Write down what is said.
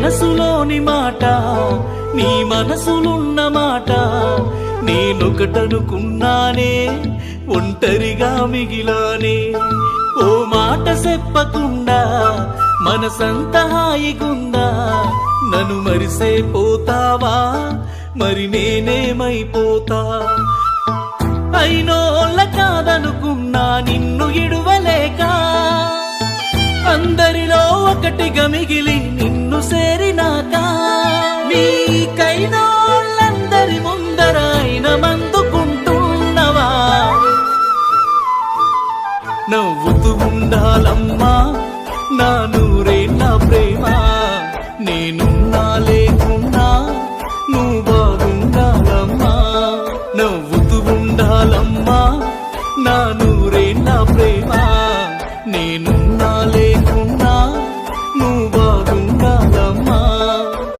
మనసులోని మాట, నీ మనసులున్న మాట నేనొకటనుకున్నానే, ఒంటరిగా మిగిలానే. ఓ మాట చెప్పకుండా మనసంత హాయిగుందా, నన్ను మరిసే పోతావా, మరి నేనేమైపోతా. అయినోళ్ళ కాదనుకున్నా నిన్ను ఇడువలేక, అందరిలో ఒకటిగా మిగిలి నిన్ను సేరి